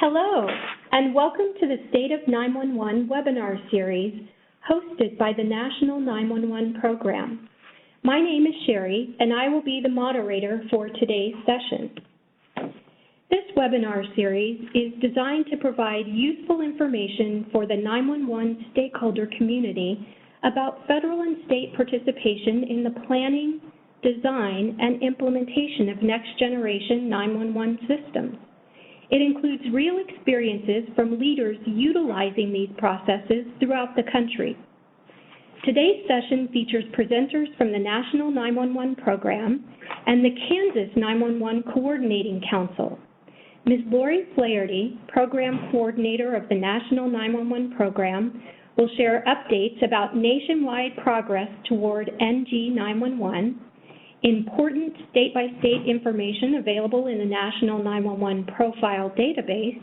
Hello, and welcome to the State of 911 webinar series hosted by the National 911 Program. My name is Sherry, and I will be the moderator for today's session. This webinar series is designed to provide useful information for the 911 stakeholder community about federal and state participation in the planning, design, and implementation of next-generation 911 systems. It includes real experiences from leaders utilizing these processes throughout the country. Today's session features presenters from the National 911 Program and the Kansas 911 Coordinating Council. Ms. Laurie Flaherty, Program Coordinator of the National 911 Program, will share updates about nationwide progress toward NG911, important state-by-state information available in the National 911 Profile Database,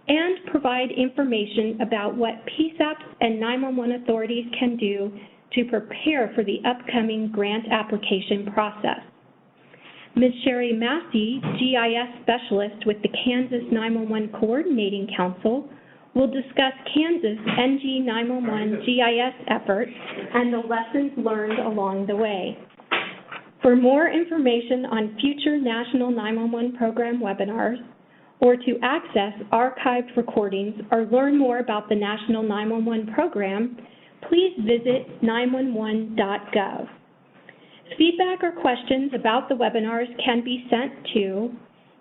and provide information about what PSAPs and 911 authorities can do to prepare for the upcoming grant application process. Ms. Sherry Massey, GIS Specialist with the Kansas 911 Coordinating Council, will discuss Kansas NG911 GIS efforts and the lessons learned along the way. For more information on future National 911 Program webinars, or to access archived recordings or learn more about the National 911 Program, please visit 911.gov. Feedback or questions about the webinars can be sent to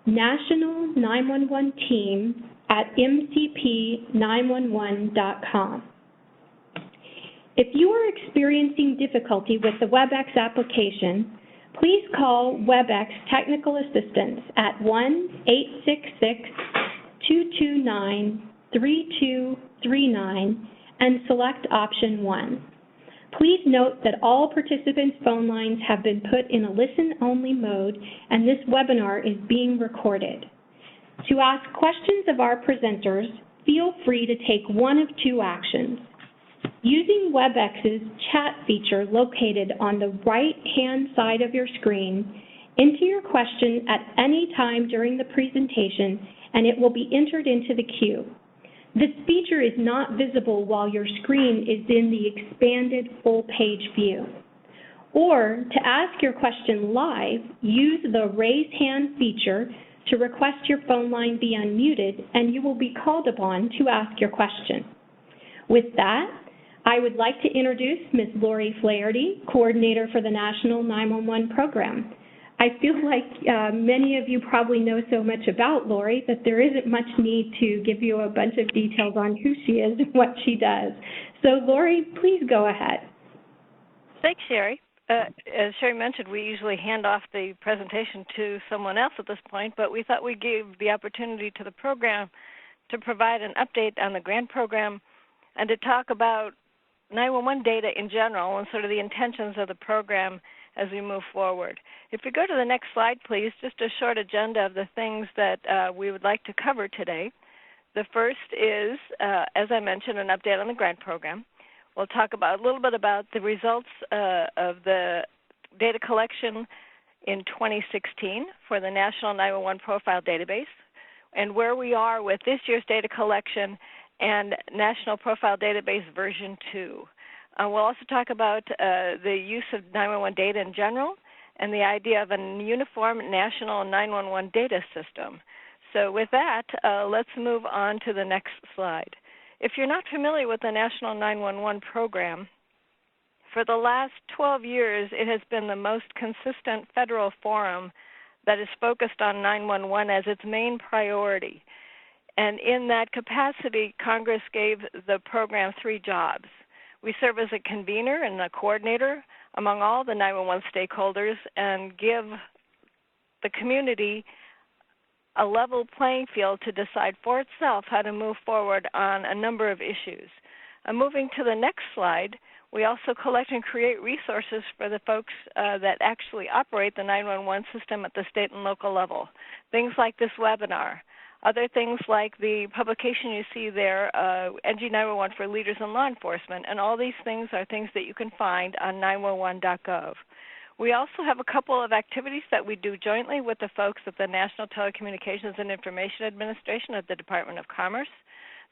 National 911 Team at mcp911.com. If you are experiencing difficulty with the WebEx application, please call WebEx Technical Assistance at 1-866-229-3239 and select option 1. Please note that all participants' phone lines have been put in a listen-only mode, and this webinar is being recorded. To ask questions of our presenters, feel free to take one of two actions. Using WebEx's chat feature located on the right-hand side of your screen, enter your question at any time during the presentation, and it will be entered into the queue. This feature is not visible while your screen is in the expanded full-page view. Or, to ask your question live, use the Raise Hand feature to request your phone line be unmuted, and you will be called upon to ask your question. With that, I would like to introduce Ms. Laurie Flaherty, Coordinator for the National 911 Program. I feel like many of you probably know so much about Laurie that there isn't much need to give you a bunch of details on who she is and what she does. So Laurie, please go ahead. Thanks, Sherry. As Sherry mentioned, we usually hand off the presentation to someone else at this point, but we thought we'd give the opportunity to the program to provide an update on the grant program and to talk about 911 data in general and sort of the intentions of the program as we move forward. If we go to the next slide, please, just a short agenda of the things that we would like to cover today. The first is, as I mentioned, an update on the grant program. We'll talk about a little bit about the results of the data collection in 2016 for the National 911 Profile Database and where we are with this year's data collection and National Profile Database version 2. We'll also talk about the use of 911 data in general and the idea of a uniform national 911 data system. So with that, let's move on to the next slide. If you're not familiar with the National 911 Program, for the last 12 years, it has been the most consistent federal forum that is focused on 911 as its main priority. And in that capacity, Congress gave the program 3 jobs. We serve as a convener and a coordinator among all the 911 stakeholders and give the community a level playing field to decide for itself how to move forward on a number of issues. Moving to the next slide, we also collect and create resources for the folks that actually operate the 911 system at the state and local level. Things like this webinar. Other things like the publication you see there, NG911 for Leaders in Law Enforcement, and all these things are things that you can find on 911.gov. We also have a couple of activities that we do jointly with the folks at the National Telecommunications and Information Administration at the Department of Commerce,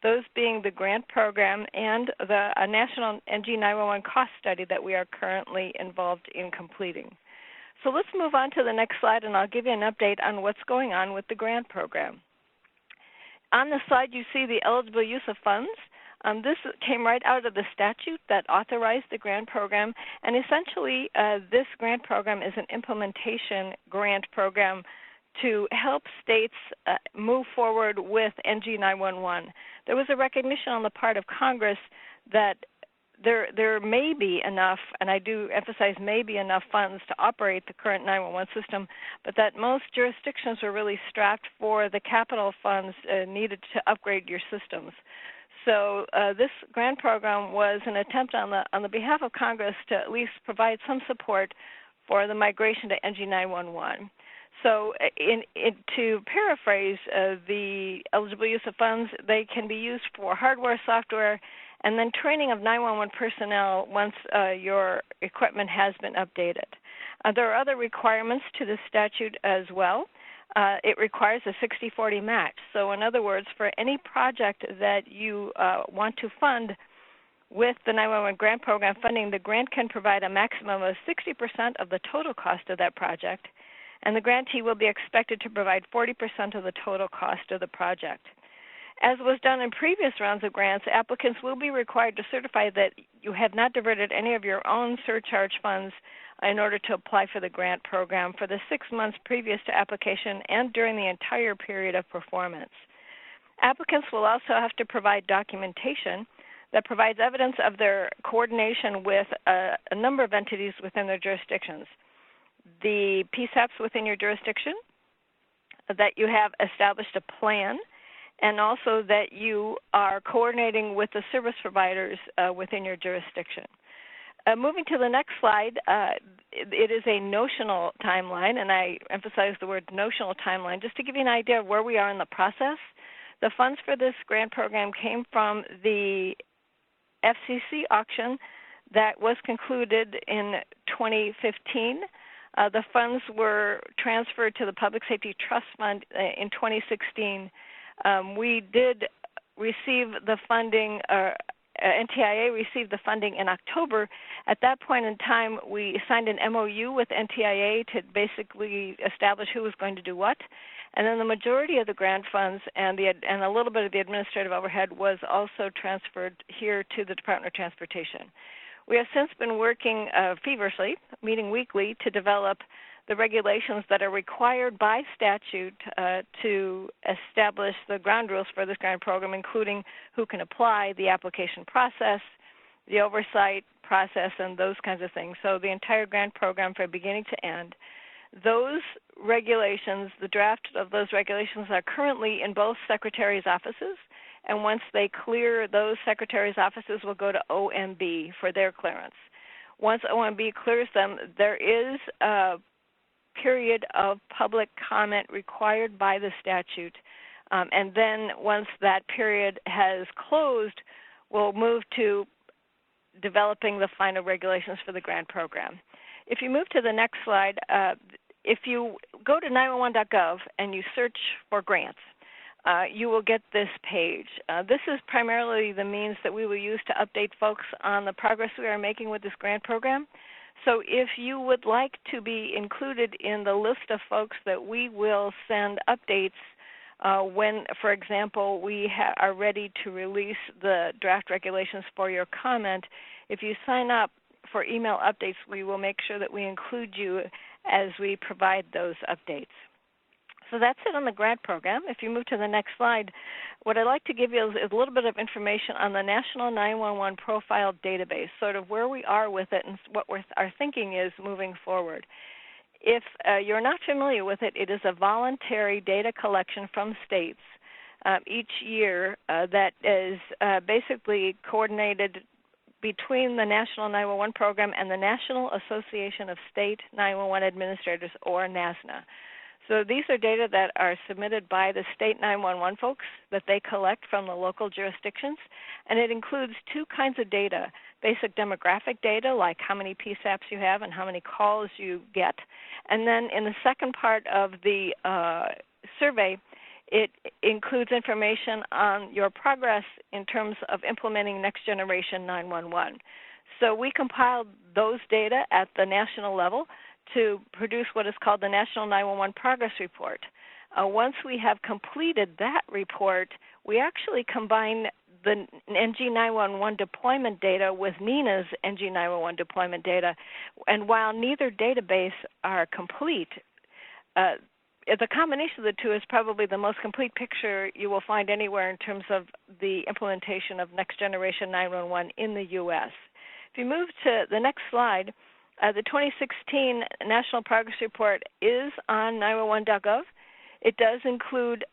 those being the grant program and the national NG911 cost study that we are currently involved in completing. So let's move on to the next slide, and I'll give you an update on what's going on with the grant program. On the slide, you see the eligible use of funds. This came right out of the statute that authorized the grant program, and essentially this grant program is an implementation grant program to help states move forward with NG911. There was a recognition on the part of Congress that there may be enough, and I do emphasize may be enough funds to operate the current 911 system, but that most jurisdictions were really strapped for the capital funds needed to upgrade your systems. So this grant program was an attempt on the behalf of Congress to at least provide some support for the migration to NG911. So to paraphrase the eligible use of funds, they can be used for hardware, software, and then training of 911 personnel once your equipment has been updated. There are other requirements to the statute as well. It requires a 60-40 match. So in other words, for any project that you want to fund with the 911 grant program funding, the grant can provide a maximum of 60% of the total cost of that project, and the grantee will be expected to provide 40% of the total cost of the project. As was done in previous rounds of grants, applicants will be required to certify that you have not diverted any of your own surcharge funds in order to apply for the grant program for the 6 months previous to application and during the entire period of performance. Applicants will also have to provide documentation that provides evidence of their coordination with a number of entities within their jurisdictions. The PSAPs within your jurisdiction, that you have established a plan, and also that you are coordinating with the service providers within your jurisdiction. Moving to the next slide, it is a notional timeline, and I emphasize the word notional timeline, just to give you an idea of where we are in the process. The funds for this grant program came from the FCC auction that was concluded in 2015. The funds were transferred to the Public Safety Trust Fund in 2016. We did receive the funding, NTIA received the funding in October. At that point in time, we signed an MOU with NTIA to basically establish who was going to do what. And then the majority of the grant funds and a little bit of the administrative overhead was also transferred here to the Department of Transportation. We have since been working feverishly, meeting weekly, to develop the regulations that are required by statute to establish the ground rules for this grant program, including who can apply, the application process, the oversight process, and those kinds of things. So the entire grant program from beginning to end. Those regulations, the draft of those regulations are currently in both secretaries' offices, and once they clear those secretaries' offices, will go to OMB for their clearance. Once OMB clears them, there is a period of public comment required by the statute, and then once that period has closed, we'll move to developing the final regulations for the grant program. If you move to the next slide, if you go to 911.gov and you search for grants, you will get this page. This is primarily the means that we will use to update folks on the progress we are making with this grant program. So if you would like to be included in the list of folks that we will send updates when, for example, we are ready to release the draft regulations for your comment, if you sign up for email updates, we will make sure that we include you as we provide those updates. So that's it on the grant program. If you move to the next slide, what I'd like to give you is a little bit of information on the National 911 Profile Database, sort of where we are with it and what our thinking is moving forward. If you're not familiar with it, it is a voluntary data collection from states each year that is basically coordinated between the National 911 Program and the National Association of State 911 Administrators, or NASNA. So these are data that are submitted by the state 911 folks that they collect from the local jurisdictions, and it includes two kinds of data: basic demographic data, like how many PSAPs you have and how many calls you get, and then in the second part of the survey, it includes information on your progress in terms of implementing next generation 911. So we compiled those data at the national level to produce what is called the National 911 Progress Report. Once we have completed that report, we actually combine the NG911 deployment data with NENA's NG911 deployment data, and while neither database are complete, the combination of the two is probably the most complete picture you will find anywhere in terms of the implementation of next generation 911 in the U.S. If you move to the next slide, the 2016 National Progress Report is on 911.gov. It does include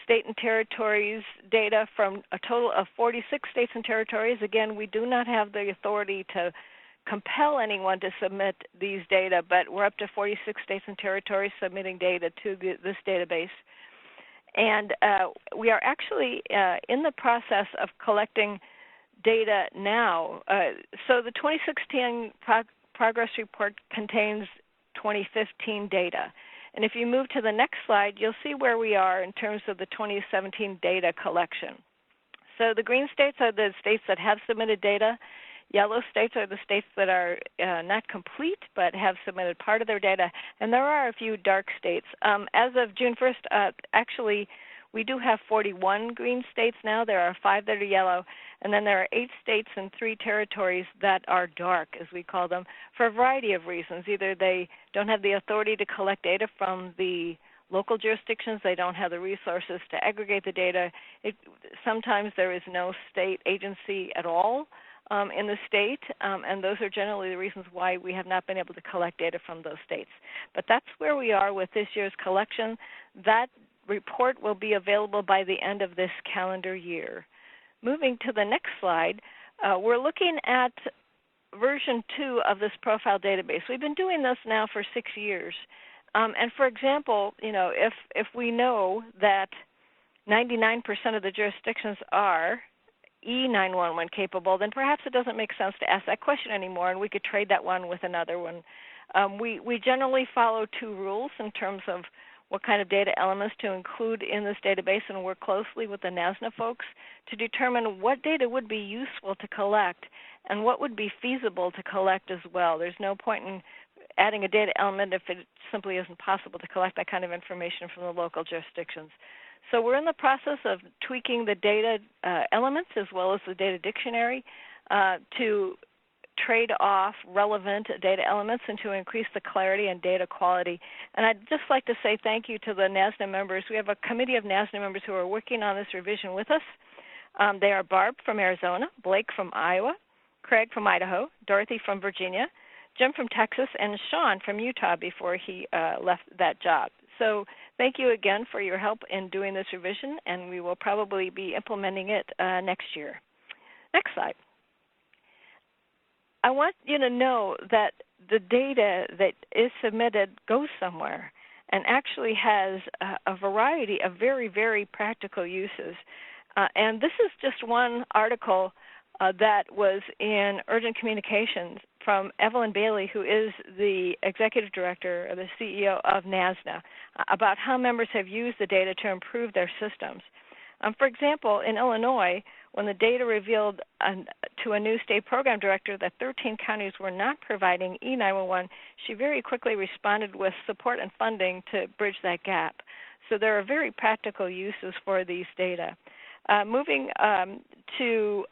state and territories data from a total of 46 states and territories. Again, we do not have the authority to compel anyone to submit these data, but we're up to 46 states and territories submitting data to this database. And we are actually in the process of collecting data now. So the 2016 Progress Report contains 2015 data. And if you move to the next slide, you'll see where we are in terms of the 2017 data collection. So the green states are the states that have submitted data. Yellow states are the states that are not complete but have submitted part of their data. And there are a few dark states. As of June 1st, actually, we do have 41 green states now. There are 5 that are yellow. And then there are 8 states and 3 territories that are dark, as we call them, for a variety of reasons. Either they don't have the authority to collect data from the local jurisdictions, they don't have the resources to aggregate the data. Sometimes there is no state agency at all in the state, and those are generally the reasons why we have not been able to collect data from those states. But that's where we are with this year's collection. That report will be available by the end of this calendar year. Moving to the next slide, we're looking at version 2 of this profile database. We've been doing this now for 6 years. And for example, if we know that 99% of the jurisdictions are E911 capable, then perhaps it doesn't make sense to ask that question anymore, and we could trade that one with another one. We generally follow 2 rules in terms of what kind of data elements to include in this database, and work closely with the NASNA folks to determine what data would be useful to collect and what would be feasible to collect as well. There's no point in adding a data element if it simply isn't possible to collect that kind of information from the local jurisdictions. So we're in the process of tweaking the data elements as well as the data dictionary to trade off relevant data elements and to increase the clarity and data quality. And I'd just like to say thank you to the NASNA members. We have a committee of NASNA members who are working on this revision with us. They are Barb from Arizona, Blake from Iowa, Craig from Idaho, Dorothy from Virginia, Jim from Texas, and Sean from Utah before he left that job. So thank you again for your help in doing this revision, and we will probably be implementing it next year. Next slide. I want you to know that the data that is submitted goes somewhere and actually has a variety of very, very practical uses. And this is just one article that was in Urgent Communications from Evelyn Bailey, who is the Executive Director or the CEO of NASNA, about how members have used the data to improve their systems. For example, in Illinois, when the data revealed to a new state program director that 13 counties were not providing E911, she very quickly responded with support and funding to bridge that gap. So there are very practical uses for these data. Moving to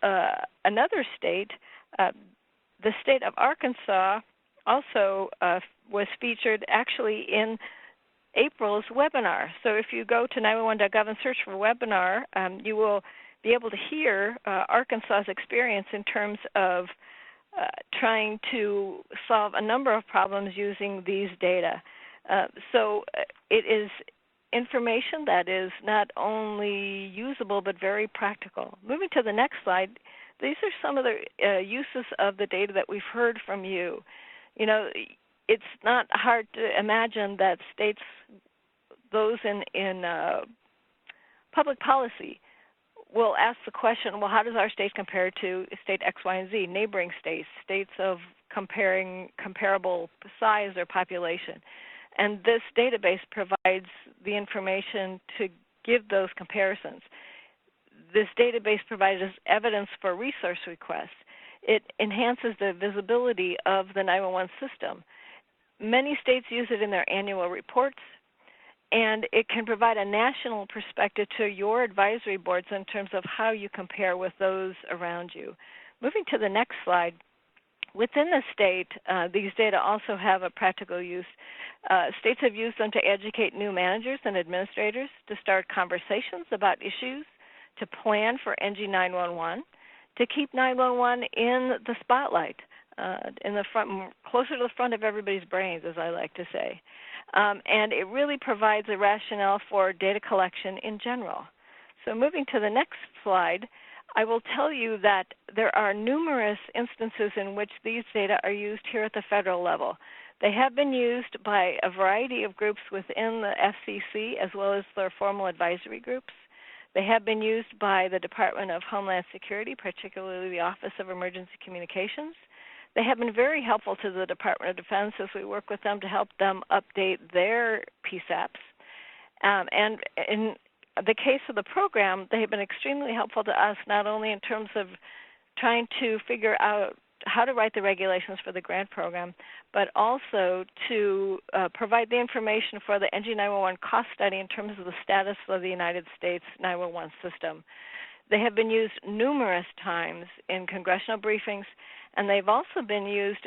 another state, the state of Arkansas also was featured actually in April's webinar. So if you go to 911.gov and search for webinar, you will be able to hear Arkansas's experience in terms of trying to solve a number of problems using these data. So it is information that is not only usable but very practical. Moving to the next slide, these are some of the uses of the data that we've heard from you. You know, it's not hard to imagine that states those in public policy will ask the question, well, how does our state compare to state X, Y, and Z, neighboring states, states of comparable size or population? And this database provides the information to give those comparisons. This database provides evidence for resource requests. It enhances the visibility of the 911 system. Many states use it in their annual reports, and it can provide a national perspective to your advisory boards in terms of how you compare with those around you. Moving to the next slide, within the state, these data also have a practical use. States have used them to educate new managers and administrators, to start conversations about issues, to plan for NG911, to keep 911 in the spotlight, in the front, closer to the front of everybody's brains, as I like to say. And it really provides a rationale for data collection in general. So moving to the next slide, I will tell you that there are numerous instances in which these data are used here at the federal level. They have been used by a variety of groups within the FCC as well as their formal advisory groups. They have been used by the Department of Homeland Security, particularly the Office of Emergency Communications. They have been very helpful to the Department of Defense as we work with them to help them update their PSAPs. And in the case of the program, they have been extremely helpful to us, not only in terms of trying to figure out how to write the regulations for the grant program, but also to provide the information for the NG911 cost study in terms of the status of the United States 911 system. They have been used numerous times in congressional briefings, and they've also been used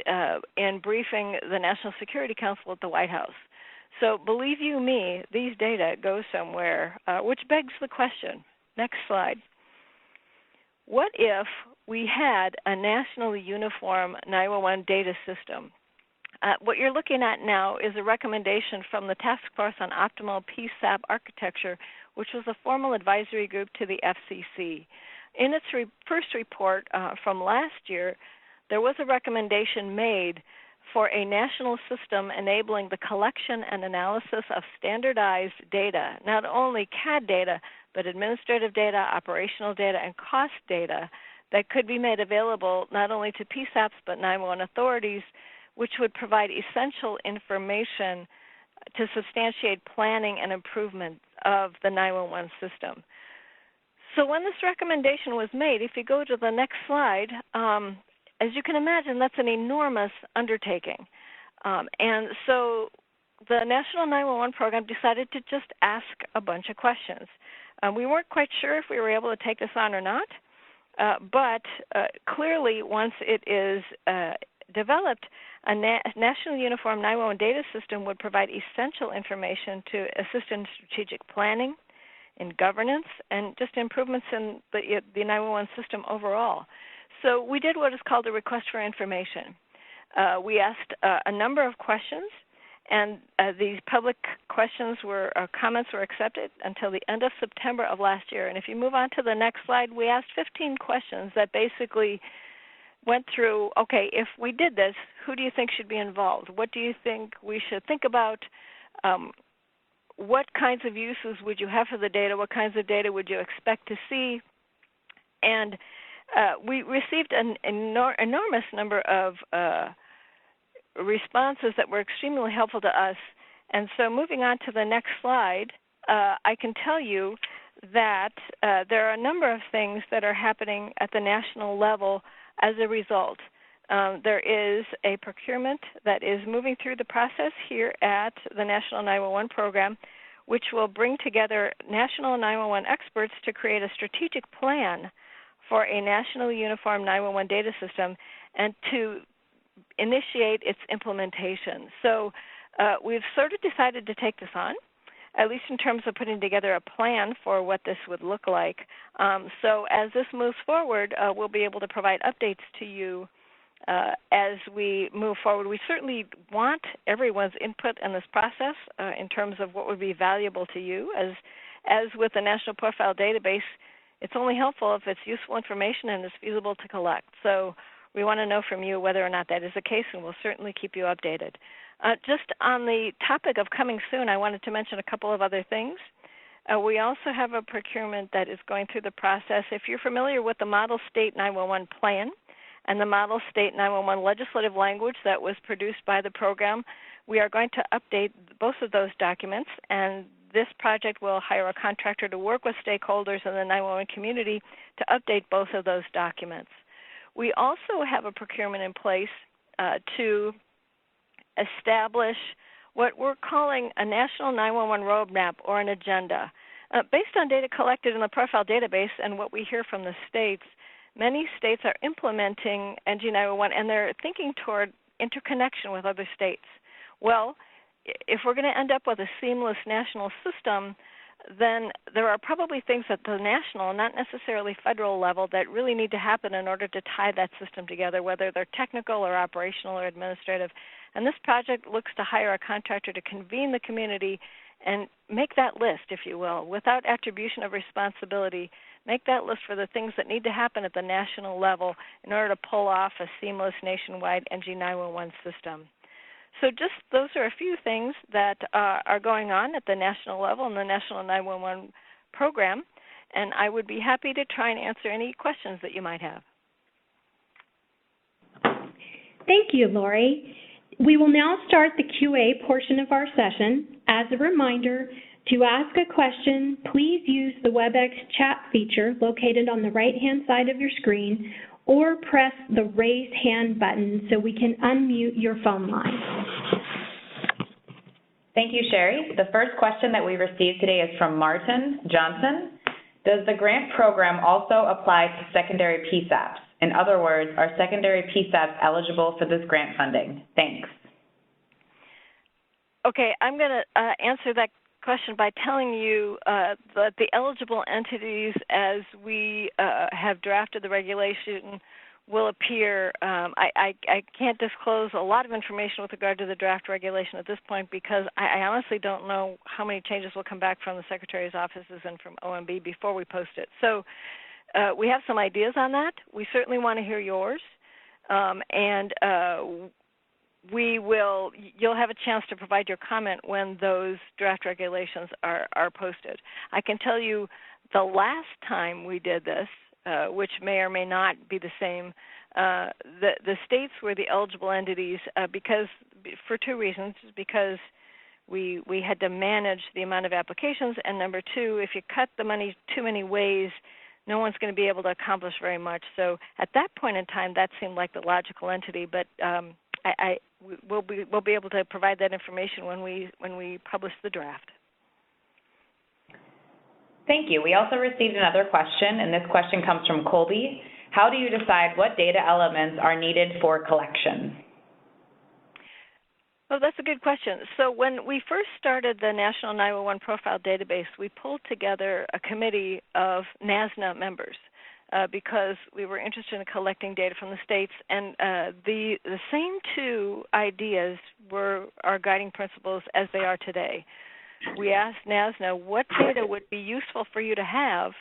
in briefing the National Security Council at the White House. So believe you me, these data go somewhere, which begs the question. Next slide. What if we had a nationally uniform 911 data system? What you're looking at now is a recommendation from the Task Force on Optimal PSAP Architecture, which was a formal advisory group to the FCC. In its first report from last year, there was a recommendation made for a national system enabling the collection and analysis of standardized data, not only CAD data, but administrative data, operational data, and cost data that could be made available not only to PSAPs but 911 authorities, which would provide essential information to substantiate planning and improvement of the 911 system. So when this recommendation was made, if you go to the next slide, as you can imagine, that's an enormous undertaking. And so the National 911 Program decided to just ask a bunch of questions. We weren't quite sure if we were able to take this on or not, but clearly once it is developed, a National Uniform 911 Data System would provide essential information to assist in strategic planning, in governance, and just improvements in the 911 system overall. So we did what is called a request for information. We asked a number of questions, and these public questions comments were accepted until the end of September of last year. And if you move on to the next slide, we asked 15 questions that basically went through, okay, if we did this, who do you think should be involved? What do you think we should think about? What kinds of uses would you have for the data? What kinds of data would you expect to see? And we received an enormous number of responses that were extremely helpful to us. And so moving on to the next slide, I can tell you that there are a number of things that are happening at the national level as a result. There is a procurement that is moving through the process here at the National 911 Program, which will bring together national 911 experts to create a strategic plan for a national uniform 911 data system and to initiate its implementation. So we've sort of decided to take this on, at least in terms of putting together a plan for what this would look like. So as this moves forward, we'll be able to provide updates to you as we move forward. We certainly want everyone's input in this process in terms of what would be valuable to you. As with the National Profile Database, it's only helpful if it's useful information and is feasible to collect. So we want to know from you whether or not that is the case, and we'll certainly keep you updated. Just on the topic of coming soon, I wanted to mention a couple of other things. We also have a procurement that is going through the process. If you're familiar with the Model State 911 Plan and the Model State 911 legislative language that was produced by the program, we are going to update both of those documents, and this project will hire a contractor to work with stakeholders in the 911 community to update both of those documents. We also have a procurement in place to establish what we're calling a National 911 Roadmap or an agenda. Based on data collected in the profile database and what we hear from the states, many states are implementing NG911 and they're thinking toward interconnection with other states. Well, if we're going to end up with a seamless national system, then there are probably things at the national, not necessarily federal level, that really need to happen in order to tie that system together, whether they're technical or operational or administrative. And this project looks to hire a contractor to convene the community and make that list, if you will, without attribution of responsibility. Make that list for the things that need to happen at the national level in order to pull off a seamless nationwide NG911 system. So just those are a few things that are going on at the national level in the National 911 Program, and I would be happy to try and answer any questions that you might have. Thank you, Laurie. We will now start the QA portion of our session. As a reminder, to ask a question, please use the WebEx chat feature located on the right-hand side of your screen, or press the raise hand button so we can unmute your phone line. Thank you, Sherry. The first question that we received today is from Martin Johnson. Does the grant program also apply to secondary PSAPs? In other words, are secondary PSAPs eligible for this grant funding? Thanks. Okay, I'm going to answer that question by telling you that the eligible entities, as we have drafted the regulation, will appear. I can't disclose a lot of information with regard to the draft regulation at this point because I honestly don't know how many changes will come back from the Secretary's offices and from OMB before we post it. So we have some ideas on that. We certainly want to hear yours. You'll have a chance to provide your comment when those draft regulations are posted. I can tell you the last time we did this, which may or may not be the same, the states were the eligible entities because for two reasons. Because we had to manage the amount of applications, and number two, if you cut the money too many ways, no one's going to be able to accomplish very much. So at that point in time, that seemed like the logical entity, but we'll be able to provide that information when we publish the draft. Thank you. We also received another question, and this question comes from Colby. How do you decide what data elements are needed for collection? Well, that's a good question. So when we first started the National 911 Profile Database, we pulled together a committee of NASNA members because we were interested in collecting data from the states, and the same two ideas were our guiding principles as they are today. We asked NASNA what data would be useful for you to have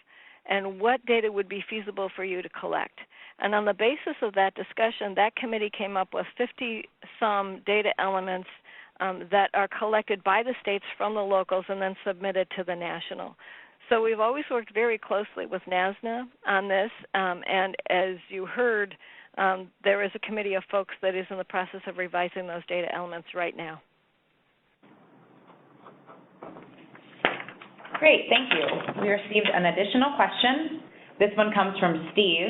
and what data would be feasible for you to collect. And on the basis of that discussion, that committee came up with 50-some data elements that are collected by the states from the locals and then submitted to the national. So we've always worked very closely with NASNA on this, and as you heard, there is a committee of folks that is in the process of revising those data elements right now. Great, thank you. We received an additional question. This one comes from Steve.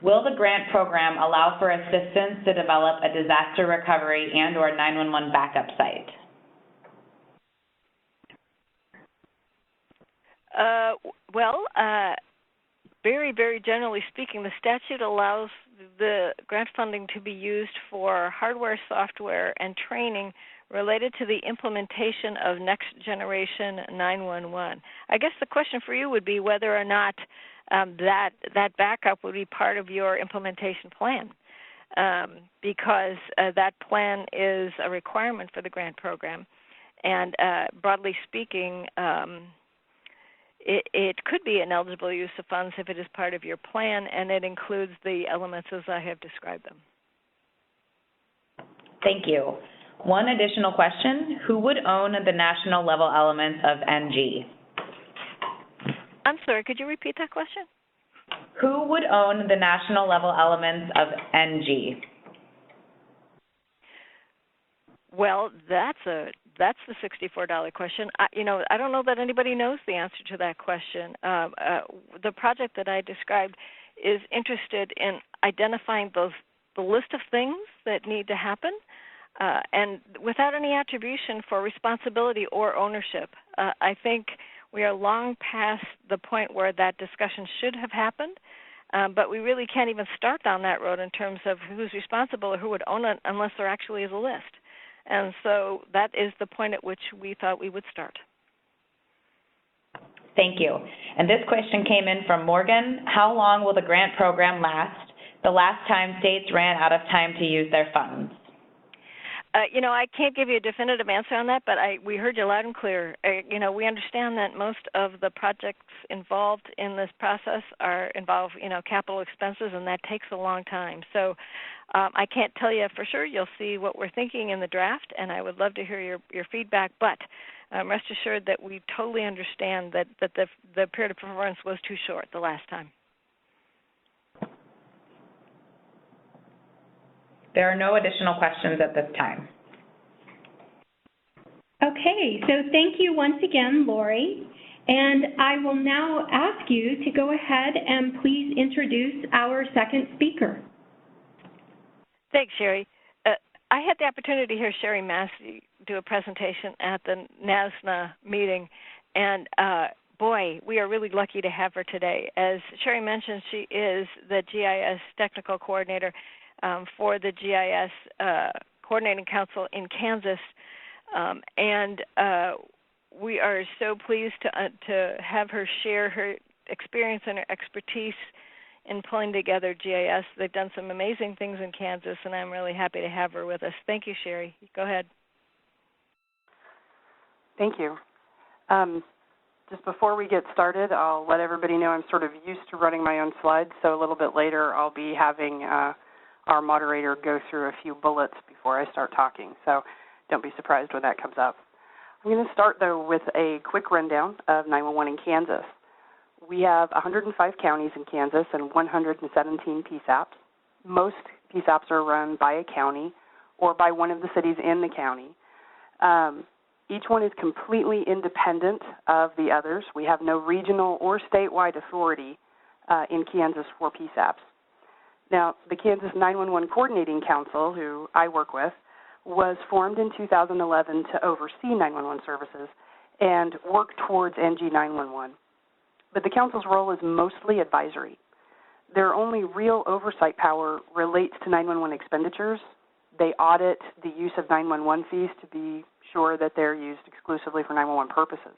Will the grant program allow for assistance to develop a disaster recovery and or 911 backup site? Very, very generally speaking, the statute allows the grant funding to be used for hardware, software, and training related to the implementation of next generation 911. I guess the question for you would be whether or not that backup would be part of your implementation plan, because that plan is a requirement for the grant program. And broadly speaking, it could be an eligible use of funds if it is part of your plan, and it includes the elements as I have described them. Thank you. One additional question, who would own the national level elements of NG? I'm sorry, could you repeat that question? Who would own the national level elements of NG? Well, that's the $64 question. I don't know that anybody knows the answer to that question. The project that I described is interested in identifying the list of things that need to happen, and without any attribution for responsibility or ownership. I think we are long past the point where that discussion should have happened, but we really can't even start down that road in terms of who's responsible or who would own it unless there actually is a list. And so that is the point at which we thought we would start. Thank you. And this question came in from Morgan. How long will the grant program last? The last time states ran out of time to use their funds. I can't give you a definitive answer on that, but we heard you loud and clear. We understand that most of the projects involved in this process involve capital expenses, and that takes a long time. So I can't tell you for sure. You'll see what we're thinking in the draft, and I would love to hear your feedback. But rest assured that we totally understand that the period of performance was too short the last time. There are no additional questions at this time. Okay, so thank you once again, Laurie. And I will now ask you to go ahead and please introduce our second speaker. Thanks, Sherry. I had the opportunity to hear Sherry Massey do a presentation at the NASNA meeting, and boy, we are really lucky to have her today. As Sherry mentioned, she is the GIS Technical Coordinator for the GIS Coordinating Council in Kansas, and we are so pleased to have her share her experience and her expertise in pulling together GIS. They've done some amazing things in Kansas, and I'm really happy to have her with us. Thank you, Sherry. Go ahead. Thank you. Just before we get started, I'll let everybody know I'm sort of used to running my own slides, so a little bit later I'll be having our moderator go through a few bullets before I start talking, so don't be surprised when that comes up. I'm going to start, though, with a quick rundown of 911 in Kansas. We have 105 counties in Kansas and 117 PSAPs. Most PSAPs are run by a county or by one of the cities in the county. Each one is completely independent of the others. We have no regional or statewide authority in Kansas for PSAPs. Now, the Kansas 911 Coordinating Council, who I work with, was formed in 2011 to oversee 911 services and work towards NG911. But the council's role is mostly advisory. Their only real oversight power relates to 911 expenditures. They audit the use of 911 fees to be sure that they're used exclusively for 911 purposes.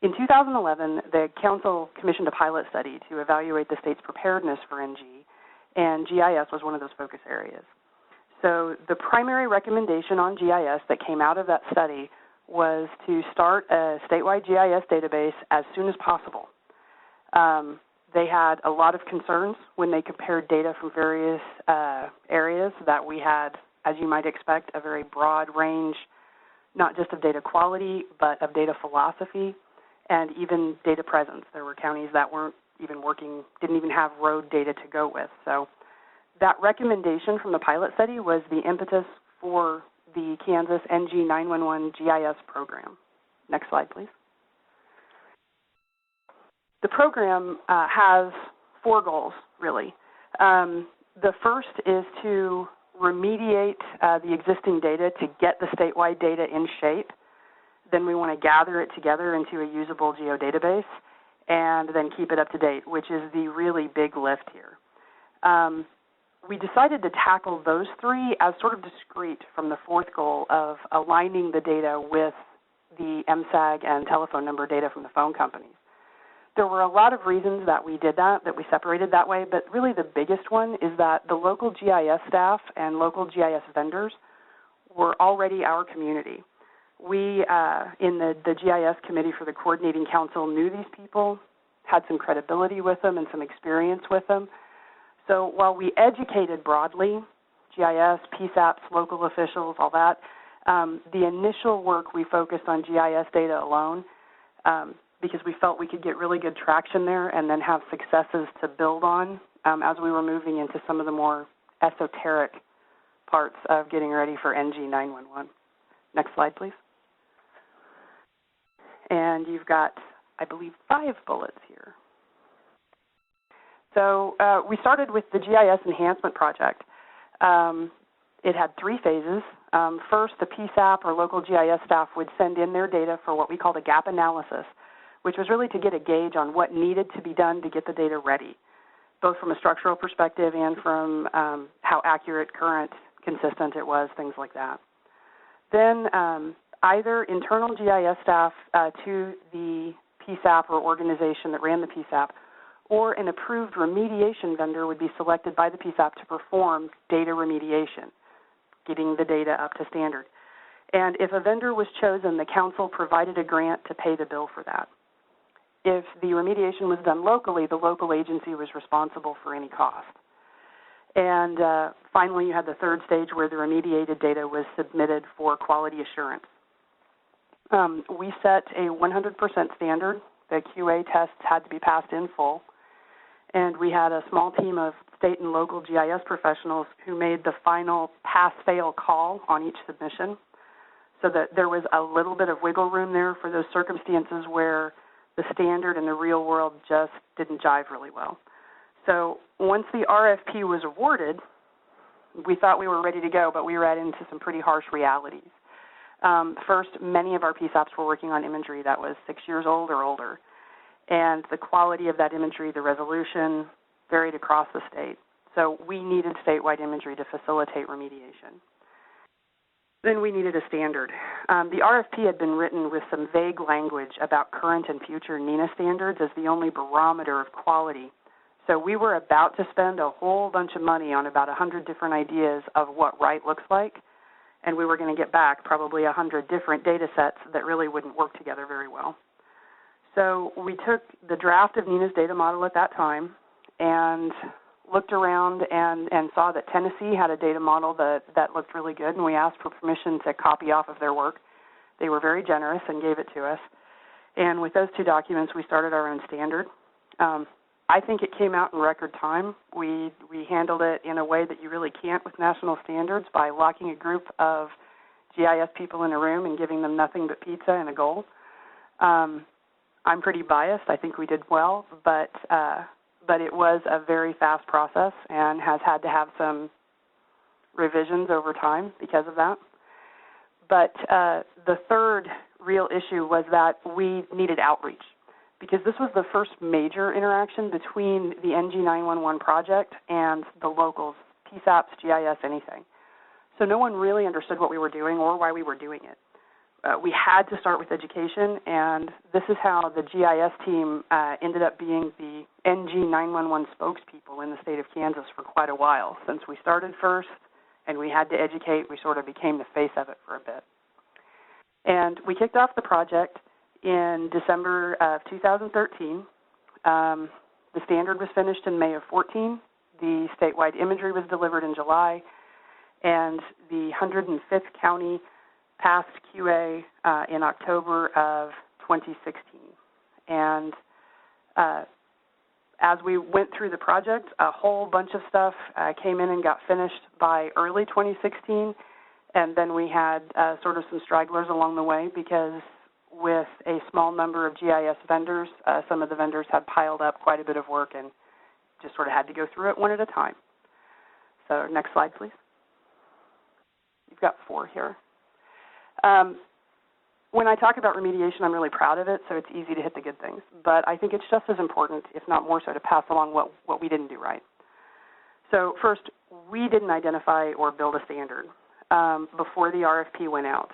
In 2011, the council commissioned a pilot study to evaluate the state's preparedness for NG, and GIS was one of those focus areas. So the primary recommendation on GIS that came out of that study was to start a statewide GIS database as soon as possible. They had a lot of concerns when they compared data from various areas that we had, as you might expect, a very broad range, not just of data quality, but of data philosophy and even data presence. There were counties that weren't even working, didn't even have road data to go with. So that recommendation from the pilot study was the impetus for the Kansas NG911 GIS program. Next slide, please. The program has 4 goals, really. The first is to remediate the existing data to get the statewide data in shape. Then we want to gather it together into a usable geodatabase and then keep it up to date, which is the really big lift here. We decided to tackle those 3 as sort of discrete from the 4th goal of aligning the data with the MSAG and telephone number data from the phone companies. There were a lot of reasons that we did that we separated that way, but really the biggest one is that the local GIS staff and local GIS vendors were already our community. We, in the GIS committee for the Coordinating Council, knew these people, had some credibility with them and some experience with them. So while we educated broadly, GIS, PSAPs, local officials, all that. The initial work we focused on GIS data alone because we felt we could get really good traction there and then have successes to build on as we were moving into some of the more esoteric parts of getting ready for NG911. Next slide, please. And you've got, I believe, 5 bullets here. So we started with the GIS Enhancement Project. It had 3 phases. First, the PSAP or local GIS staff would send in their data for what we called a gap analysis, which was really to get a gauge on what needed to be done to get the data ready, both from a structural perspective and from how accurate, current, consistent it was, things like that. Then either internal GIS staff to the PSAP or organization that ran the PSAP, or an approved remediation vendor would be selected by the PSAP to perform data remediation, getting the data up to standard. And if a vendor was chosen, the council provided a grant to pay the bill for that. If the remediation was done locally, the local agency was responsible for any cost. And finally, you had the third stage where the remediated data was submitted for quality assurance. We set a 100% standard. The QA tests had to be passed in full. And we had a small team of state and local GIS professionals who made the final pass-fail call on each submission, so that there was a little bit of wiggle room there for those circumstances where the standard and the real world just didn't jive really well. So once the RFP was awarded, we thought we were ready to go, but we ran into some pretty harsh realities. First, many of our PSAPs were working on imagery that was 6 years old or older. And the quality of that imagery, the resolution, varied across the state. So we needed statewide imagery to facilitate remediation. Then we needed a standard. The RFP had been written with some vague language about current and future NENA standards as the only barometer of quality. So we were about to spend a whole bunch of money on about 100 different ideas of what right looks like, and we were going to get back probably 100 different data sets that really wouldn't work together very well. So we took the draft of NENA's data model at that time and looked around and saw that Tennessee had a data model that looked really good, and we asked for permission to copy off of their work. They were very generous and gave it to us. And with those 2 documents, we started our own standard. I think it came out in record time. We handled it in a way that you really can't with national standards by locking a group of GIS people in a room and giving them nothing but pizza and a goal. I'm pretty biased. I think we did well, but it was a very fast process and has had to have some revisions over time because of that. But the third real issue was that we needed outreach, because this was the first major interaction between the NG911 project and the locals, PSAPs, GIS, anything. So no one really understood what we were doing or why we were doing it. We had to start with education, and this is how the GIS team ended up being the NG911 spokespeople in the state of Kansas for quite a while. Since we started first and we had to educate, we sort of became the face of it for a bit. And we kicked off the project in December of 2013. The standard was finished in May of 14. The statewide imagery was delivered in July, and the 105th county passed QA in October of 2016. And as we went through the project, a whole bunch of stuff came in and got finished by early 2016, and then we had sort of some stragglers along the way, because with a small number of GIS vendors, some of the vendors had piled up quite a bit of work and just sort of had to go through it one at a time. So next slide, please. You've got 4 here. When I talk about remediation, I'm really proud of it, so it's easy to hit the good things. But I think it's just as important, if not more so, to pass along what we didn't do right. So first, we didn't identify or build a standard before the RFP went out.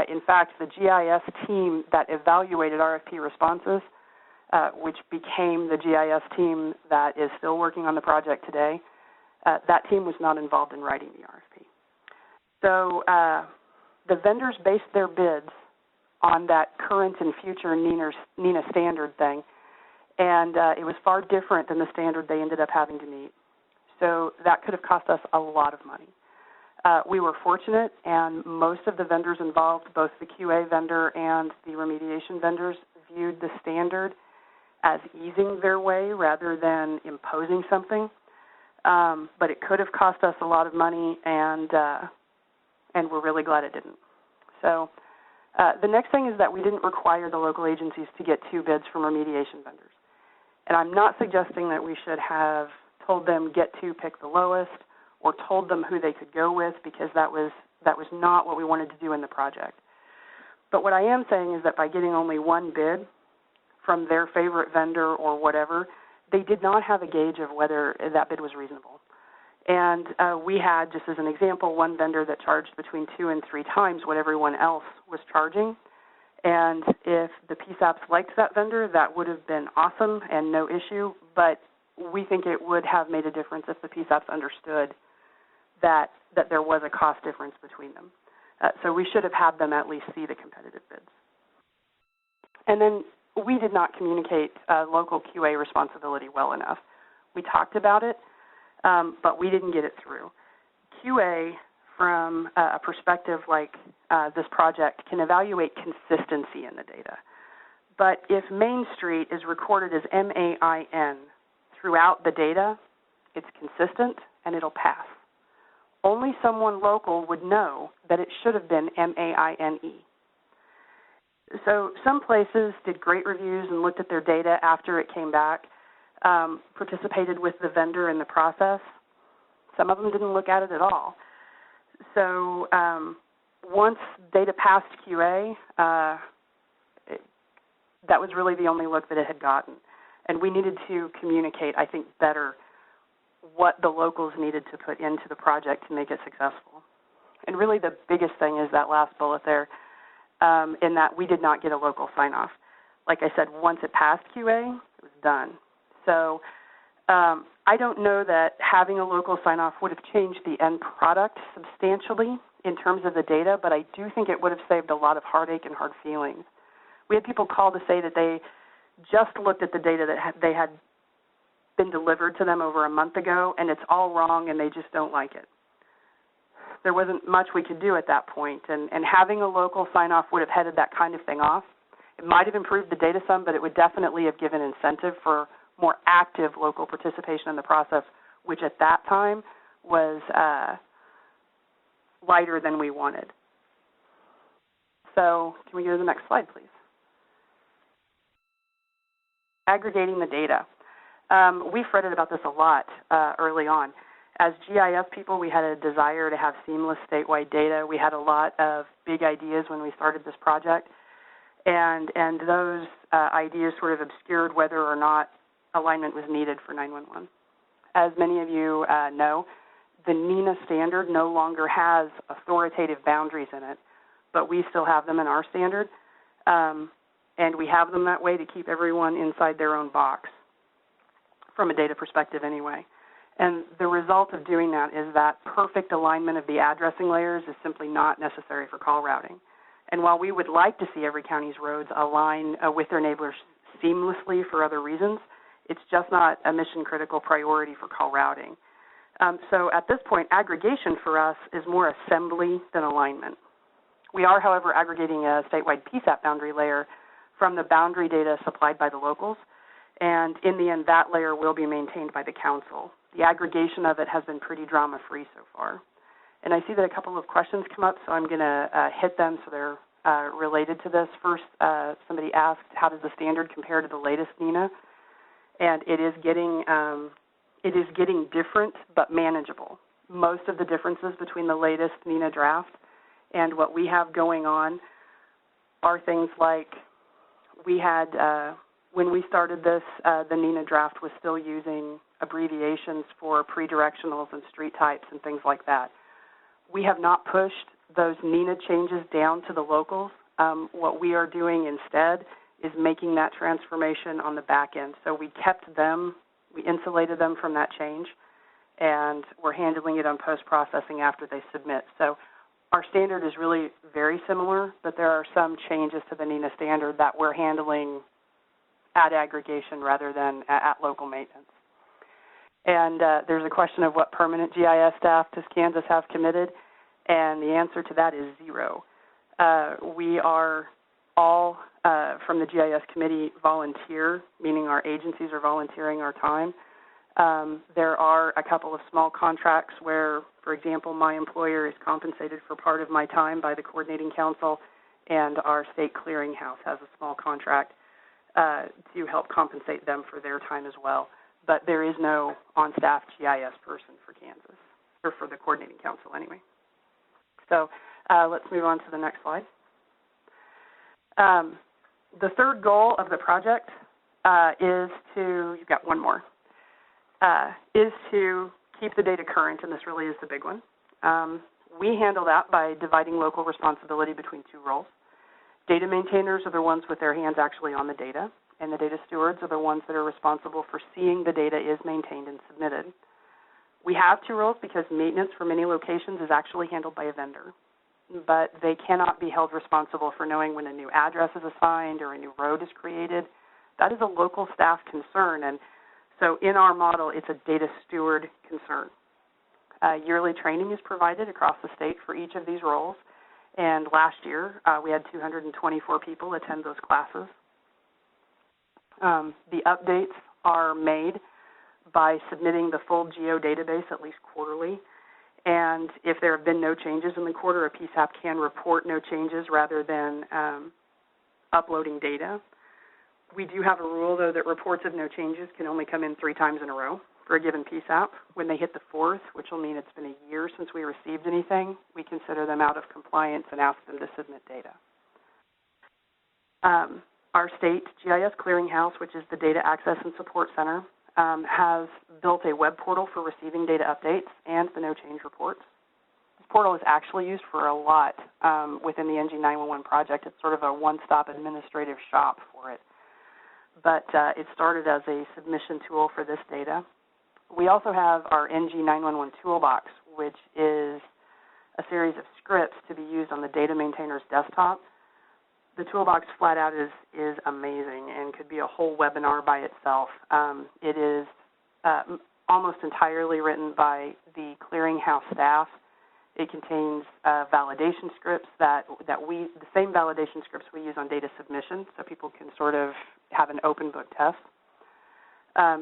In fact, the GIS team that evaluated RFP responses, which became the GIS team that is still working on the project today, that team was not involved in writing the RFP. So the vendors based their bids on that current and future NENA standard thing, and it was far different than the standard they ended up having to meet. So that could have cost us a lot of money. We were fortunate, and most of the vendors involved, both the QA vendor and the remediation vendors, viewed the standard as easing their way rather than imposing something. But it could have cost us a lot of money, and we're really glad it didn't. So the next thing is that we didn't require the local agencies to get 2 bids from remediation vendors. And I'm not suggesting that we should have told them get 2, pick the lowest, or told them who they could go with, because that was not what we wanted to do in the project. But what I am saying is that by getting only 1 bid from their favorite vendor or whatever, they did not have a gauge of whether that bid was reasonable. And we had, just as an example, 1 vendor that charged between 2 and 3 times what everyone else was charging. And if the PSAPs liked that vendor, that would have been awesome and no issue, but we think it would have made a difference if the PSAPs understood that there was a cost difference between them. So we should have had them at least see the competitive bids. And then we did not communicate local QA responsibility well enough. We talked about it, but we didn't get it through. QA, from a perspective like this project, can evaluate consistency in the data. But if Main Street is recorded as MAIN throughout the data, it's consistent and it'll pass. Only someone local would know that it should have been MAINE. So some places did great reviews and looked at their data after it came back, participated with the vendor in the process. Some of them didn't look at it at all. So once data passed QA, that was really the only look that it had gotten. And we needed to communicate, I think, better what the locals needed to put into the project to make it successful. And really the biggest thing is that last bullet there, in that we did not get a local sign-off. Like I said, once it passed QA, it was done. So I don't know that having a local sign-off would have changed the end product substantially in terms of the data, but I do think it would have saved a lot of heartache and hard feelings. We had people call to say that they just looked at the data that they had been delivered to them over a month ago, and it's all wrong, and they just don't like it. There wasn't much we could do at that point, and having a local sign-off would have headed that kind of thing off. It might have improved the data some, but it would definitely have given incentive for more active local participation in the process, which at that time was lighter than we wanted. So can we go to the next slide, please? Aggregating the data. We fretted about this a lot early on. As GIS people, we had a desire to have seamless statewide data. We had a lot of big ideas when we started this project, and those ideas sort of obscured whether or not alignment was needed for 911. As many of you know, the NENA standard no longer has authoritative boundaries in it, but we still have them in our standard, and we have them that way to keep everyone inside their own box, from a data perspective anyway. And the result of doing that is that perfect alignment of the addressing layers is simply not necessary for call routing. And while we would like to see every county's roads align with their neighbors seamlessly for other reasons, it's just not a mission-critical priority for call routing. So at this point, aggregation for us is more assembly than alignment. We are, however, aggregating a statewide PSAP boundary layer from the boundary data supplied by the locals, and in the end, that layer will be maintained by the council. The aggregation of it has been pretty drama-free so far. And I see that a couple of questions come up, so I'm going to hit them so they're related to this. First, somebody asked, how does the standard compare to the latest NENA? And it is getting different but manageable. Most of the differences between the latest NENA draft and what we have going on are things like we had, when we started this, the NENA draft was still using abbreviations for pre-directionals and street types and things like that. We have not pushed those NENA changes down to the locals. What we are doing instead is making that transformation on the back end. So we kept them, we insulated them from that change, and we're handling it on post-processing after they submit. So our standard is really very similar, but there are some changes to the NENA standard that we're handling at aggregation rather than at local maintenance. And there's a question of what permanent GIS staff does Kansas have committed. And the answer to that is 0. We are all, from the GIS committee, volunteer, meaning our agencies are volunteering our time. There are a couple of small contracts where, for example, my employer is compensated for part of my time by the coordinating council, and our state clearinghouse has a small contract to help compensate them for their time as well. But there is no on-staff GIS person for Kansas, or for the coordinating council anyway. So let's move on to the next slide. The third goal of the project is to, you've got one more, is to keep the data current, and this really is the big one. We handle that by dividing local responsibility between 2 roles. Data maintainers are the ones with their hands actually on the data, and the data stewards are the ones that are responsible for seeing the data is maintained and submitted. We have 2 roles because maintenance for many locations is actually handled by a vendor, but they cannot be held responsible for knowing when a new address is assigned or a new road is created. That is a local staff concern, and so in our model, it's a data steward concern. Yearly training is provided across the state for each of these roles, and last year we had 224 people attend those classes. The updates are made by submitting the full GEO database at least quarterly, and if there have been no changes in the quarter, a PSAP can report no changes rather than uploading data. We do have a rule, though, that reports of no changes can only come in 3 times in a row for a given PSAP. When they hit the 4th, which will mean it's been a year since we received anything, we consider them out of compliance and ask them to submit data. Our state GIS Clearinghouse, which is the Data Access and Support Center, has built a web portal for receiving data updates and the no change reports. This portal is actually used for a lot within the NG911 project. It's sort of a one-stop administrative shop for it. But it started as a submission tool for this data. We also have our NG911 toolbox, which is a series of scripts to be used on the data maintainer's desktop. The toolbox flat out is amazing and could be a whole webinar by itself. It is almost entirely written by the clearinghouse staff. It contains validation scripts the same validation scripts we use on data submission, so people can sort of have an open book test.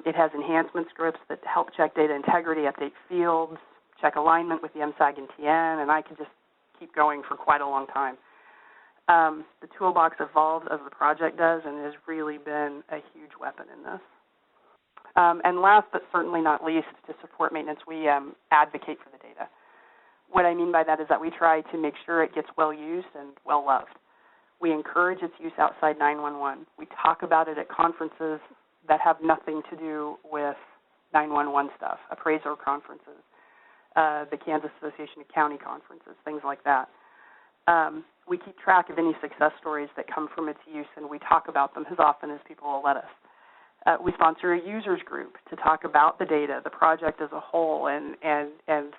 It has enhancement scripts that help check data integrity, update fields, check alignment with the Nside and TN, and I could just keep going for quite a long time. The toolbox evolves as the project does and has really been a huge weapon in this. And last but certainly not least, to support maintenance, we advocate for the data. What I mean by that is that we try to make sure it gets well used and well loved. We encourage its use outside 911. We talk about it at conferences that have nothing to do with 911 stuff, appraiser conferences, the Kansas Association of County conferences, things like that. We keep track of any success stories that come from its use, and we talk about them as often as people will let us. We sponsor a users group to talk about the data, the project as a whole, and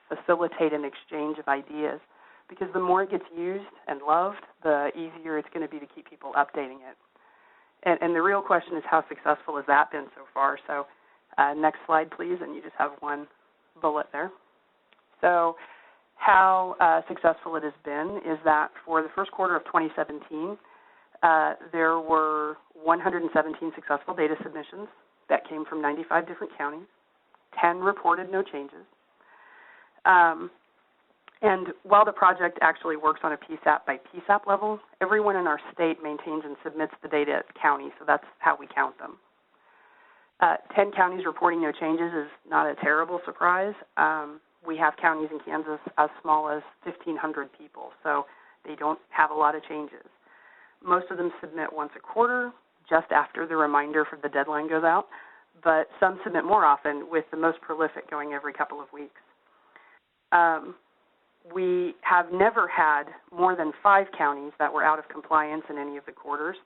facilitate an exchange of ideas. Because the more it gets used and loved, the easier it's going to be to keep people updating it. And the real question is, how successful has that been so far? So next slide, please, and you just have one bullet there. So how successful it has been is that for the first quarter of 2017, there were 117 successful data submissions that came from 95 different counties. 10 reported no changes. And while the project actually works on a PSAP by PSAP level, everyone in our state maintains and submits the data at the county, so that's how we count them. 10 counties reporting no changes is not a terrible surprise. We have counties in Kansas as small as 1,500 people, so they don't have a lot of changes. Most of them submit once a quarter, just after the reminder for the deadline goes out, but some submit more often, with the most prolific going every couple of weeks. We have never had more than 5 counties that were out of compliance in any of the quarters,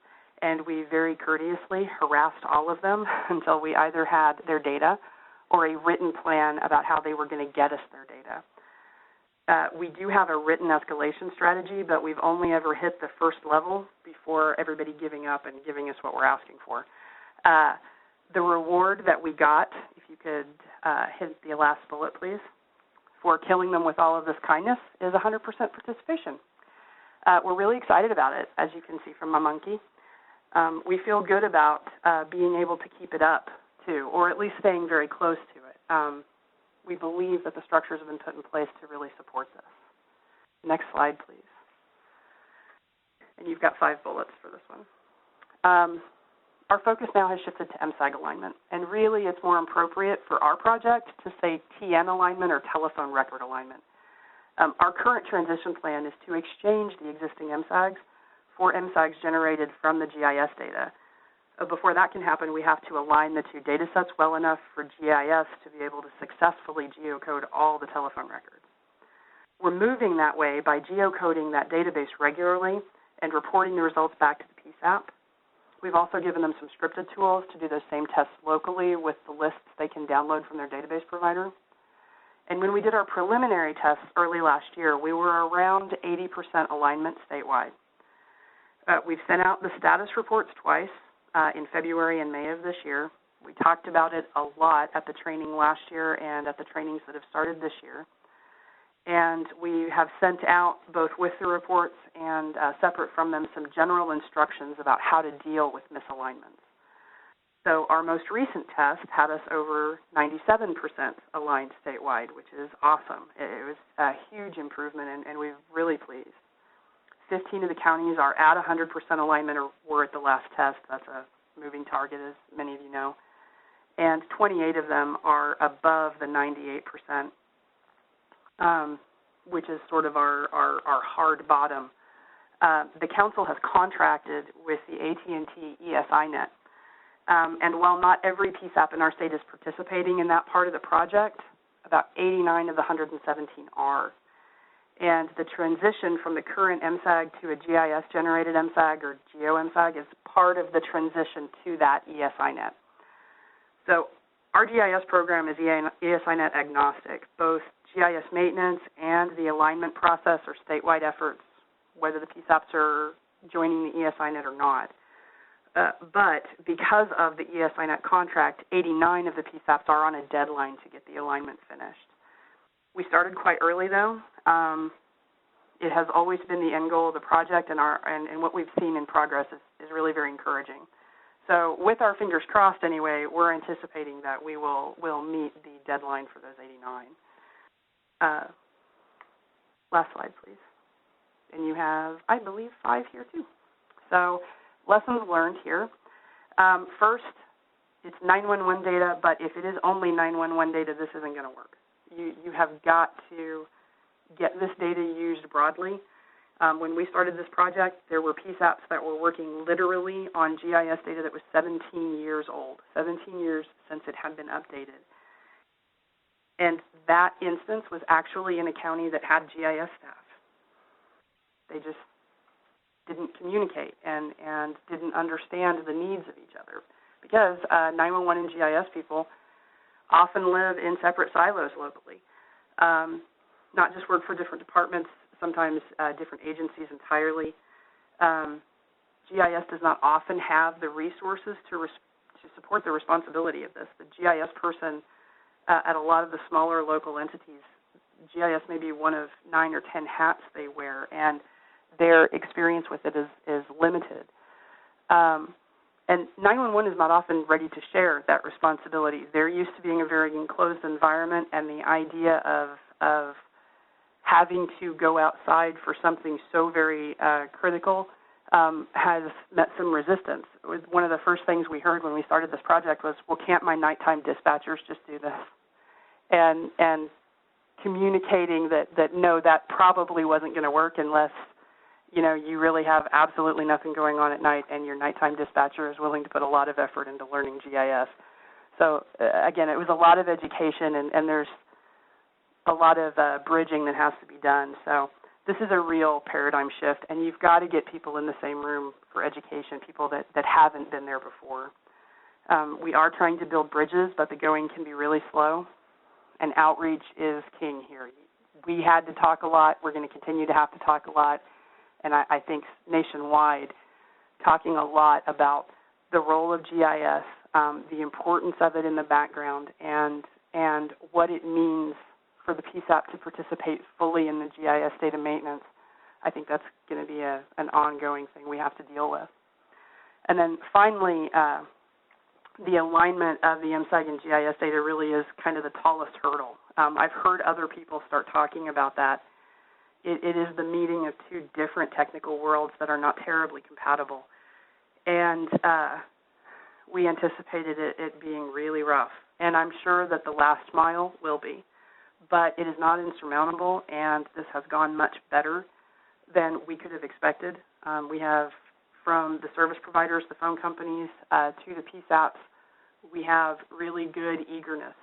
and we very courteously harassed all of them until we either had their data or a written plan about how they were going to get us their data. We do have a written escalation strategy, but we've only ever hit the first level before everybody giving up and giving us what we're asking for. The reward that we got, if you could hit the last bullet, please. for killing them with all of this kindness is 100% participation. We're really excited about it, as you can see from my monkey. We feel good about being able to keep it up, too, or at least staying very close to it. We believe that the structures have been put in place to really support this. Next slide, please. And you've got 5 bullets for this one. Our focus now has shifted to Nside alignment, and really it's more appropriate for our project to say TN alignment or telephone record alignment. Our current transition plan is to exchange the existing MSAGs for MSAGs generated from the GIS data. Before that can happen, we have to align the 2 data sets well enough for GIS to be able to successfully geocode all the telephone records. We're moving that way by geocoding that database regularly and reporting the results back to the PSAP. We've also given them some scripted tools to do those same tests locally with the lists they can download from their database provider. And when we did our preliminary tests early last year, we were around 80% alignment statewide. We've sent out the status reports twice, in February and May of this year. We talked about it a lot at the training last year and at the trainings that have started this year. And we have sent out, both with the reports and separate from them, some general instructions about how to deal with misalignments. So our most recent test had us over 97% aligned statewide, which is awesome. It was a huge improvement, and we're really pleased. 15 of the counties are at 100% alignment or were at the last test. That's a moving target, as many of you know. And 28 of them are above the 98%. Which is sort of our hard bottom. The council has contracted with the AT&T ESINet. And while not every PSAP in our state is participating in that part of the project, about 89 of the 117 are. And the transition from the current MSAG to a GIS-generated MSAG or GeoMSAG is part of the transition to that ESINet. So our GIS program is ESINet agnostic. Both GIS maintenance and the alignment process are statewide efforts, whether the PSAPs are joining the ESINet or not. But because of the ESINet contract, 89 of the PSAPs are on a deadline to get the alignment finished. We started quite early, though. It has always been the end goal of the project, and what we've seen in progress is really very encouraging. So with our fingers crossed anyway, we're anticipating that we'll meet the deadline for those 89. Last slide, please. And you have, I believe, 5 here too. So lessons learned here. First, it's 911 data, but if it is only 911 data, this isn't going to work. You have got to get this data used broadly. When we started this project, there were PSAPs that were working literally on GIS data that was 17 years old, 17 years since it had been updated. And that instance was actually in a county that had GIS staff. They just didn't communicate and didn't understand the needs of each other, because 911 and GIS people often live in separate silos locally, not just work for different departments, sometimes different agencies entirely. GIS does not often have the resources to support the responsibility of this. The GIS person at a lot of the smaller local entities, GIS may be one of 9 or 10 hats they wear, and their experience with it is limited. And 911 is not often ready to share that responsibility. They're used to being a very enclosed environment, and the idea of having to go outside for something so very critical has met some resistance. One of the first things we heard when we started this project was, well, can't my nighttime dispatchers just do this? And communicating that no, that probably wasn't going to work unless, you know, you really have absolutely nothing going on at night and your nighttime dispatcher is willing to put a lot of effort into learning GIS. So again, it was a lot of education, and there's a lot of bridging that has to be done. So this is a real paradigm shift, and you've got to get people in the same room for education, people that haven't been there before. We are trying to build bridges, but the going can be really slow, and outreach is king here. We had to talk a lot. We're going to continue to have to talk a lot, and I think nationwide, talking a lot about the role of GIS, the importance of it in the background, and what it means for the PSAP to participate fully in the GIS data maintenance, I think that's going to be an ongoing thing we have to deal with. And then finally, the alignment of the Nside and GIS data really is kind of the tallest hurdle. I've heard other people start talking about that. It is the meeting of two different technical worlds that are not terribly compatible. And we anticipated it being really rough. And I'm sure that the last mile will be. But it is not insurmountable, and this has gone much better than we could have expected. We have, from the service providers, the phone companies, to the PSAPs, we have really good eagerness.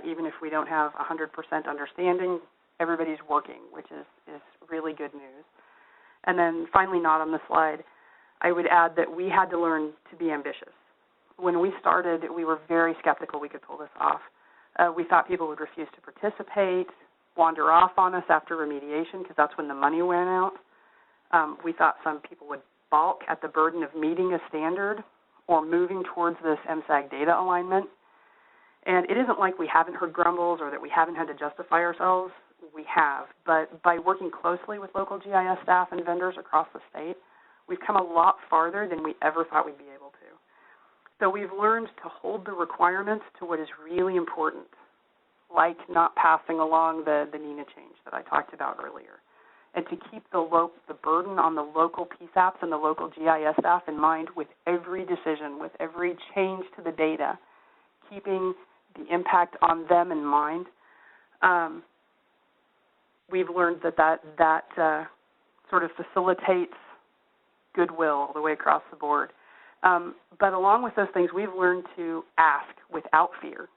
Even if we don't have 100% understanding, everybody's working, which is really good news. And then finally, not on the slide, I would add that we had to learn to be ambitious. When we started, we were very skeptical we could pull this off. We thought people would refuse to participate, wander off on us after remediation, because that's when the money went out. We thought some people would balk at the burden of meeting a standard or moving towards this MSAG data alignment. And it isn't like we haven't heard grumbles or that we haven't had to justify ourselves. We have. But by working closely with local GIS staff and vendors across the state, we've come a lot farther than we ever thought we'd be able to. So we've learned to hold the requirements to what is really important, like not passing along the NINA change that I talked about earlier, and to keep the burden on the local PSAPs and the local GIS staff in mind with every decision, with every change to the data, keeping the impact on them in mind. We've learned that sort of facilitates goodwill all the way across the board. But along with those things, we've learned to ask without fear,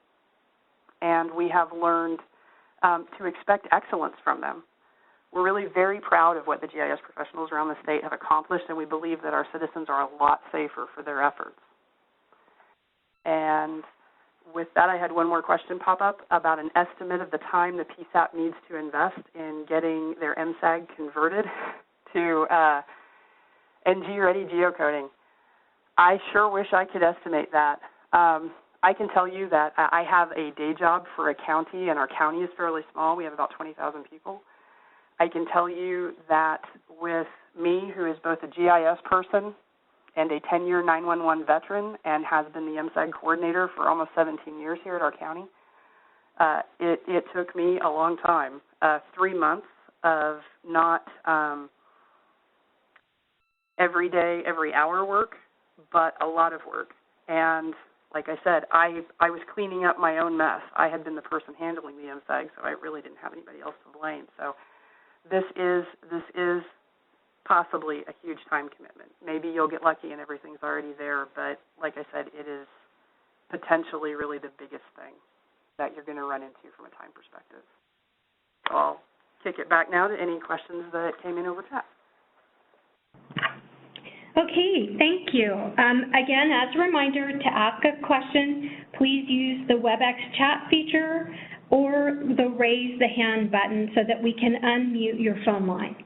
and we have learned to expect excellence from them. We're really very proud of what the GIS professionals around the state have accomplished, and we believe that our citizens are a lot safer for their efforts. And with that, I had one more question pop up about an estimate of the time the PSAP needs to invest in getting their MSAG converted to NG-ready geocoding. I sure wish I could estimate that. I can tell you that I have a day job for a county, and our county is fairly small. We have about 20,000 people. I can tell you that with me, who is both a GIS person and a 10-year 911 veteran and has been the MSAG coordinator for almost 17 years here at our county, it took me a long time, 3 months of not every day, every hour work, but a lot of work. And like I said, I was cleaning up my own mess. I had been the person handling the MSAG, so I really didn't have anybody else to blame. So this is possibly a huge time commitment. Maybe you'll get lucky and everything's already there, but like I said, it is potentially really the biggest thing that you're going to run into from a time perspective. So I'll kick it back now to any questions that came in over chat. Okay, thank you. Again, as a reminder, to ask a question, please use the WebEx chat feature or the raise the hand button so that we can unmute your phone line.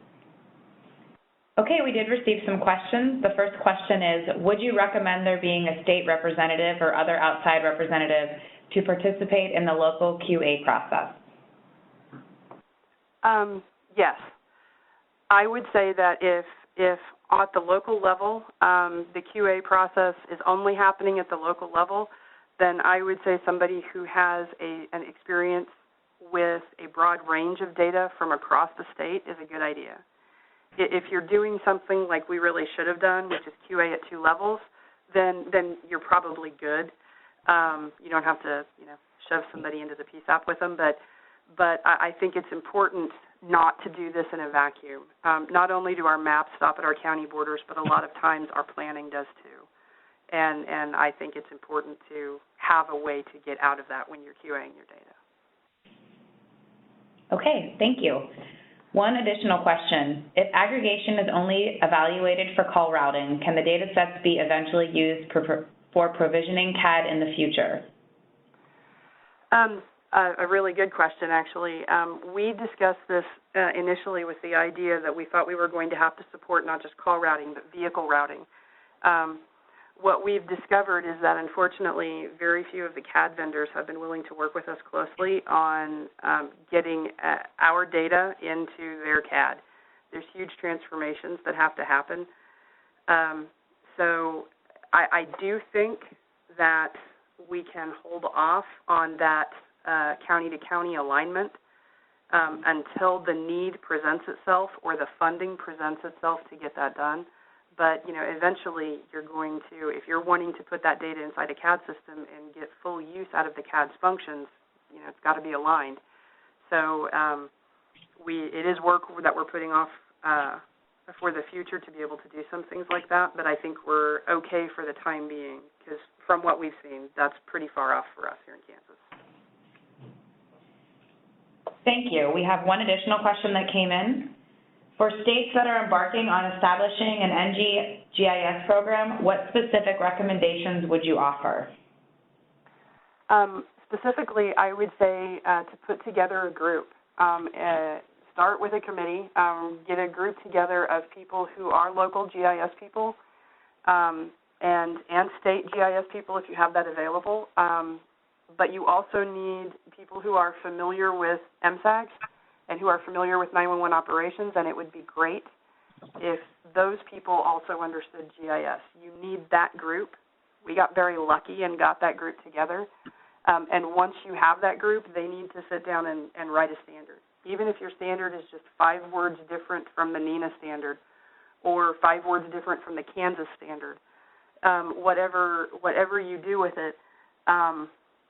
Okay, we did receive some questions. The first question is, would you recommend there being a state representative or other outside representative to participate in the local QA process? Yes. I would say that if at the local level, the QA process is only happening at the local level, then I would say somebody who has an experience with a broad range of data from across the state is a good idea. If you're doing something like we really should have done, which is QA at 2 levels, then you're probably good. You don't have to, shove somebody into the PSAP with them, but I think it's important not to do this in a vacuum. Not only do our maps stop at our county borders, but a lot of times our planning does too. And I think it's important to have a way to get out of that when you're QAing your data. Okay, thank you. One additional question. If aggregation is only evaluated for call routing, can the data sets be eventually used for provisioning CAD in the future? A really good question, actually. We discussed this initially with the idea that we thought we were going to have to support not just call routing, but vehicle routing. what we've discovered is that, unfortunately, very few of the CAD vendors have been willing to work with us closely on getting our data into their CAD. There's huge transformations that have to happen. So I do think that we can hold off on that county-to-county alignment until the need presents itself or the funding presents itself to get that done. But, you know, eventually you're going to, if you're wanting to put that data inside a CAD system and get full use out of the CAD's functions, you know, it's got to be aligned. So it is work that we're putting off for the future to be able to do some things like that, but I think we're okay for the time being, because from what we've seen, that's pretty far off for us here in Kansas. Thank you. We have one additional question that came in. For states that are embarking on establishing an NG GIS program, what specific recommendations would you offer? Specifically, I would say to put together a group. Start with a committee, get a group together of people who are local GIS people and state GIS people if you have that available. But you also need people who are familiar with MSAGs and who are familiar with 911 operations, and it would be great if those people also understood GIS. You need that group. We got very lucky and got that group together. And once you have that group, they need to sit down and write a standard. Even if your standard is just 5 words different from the NENA standard or 5 words different from the Kansas standard, whatever you do with it,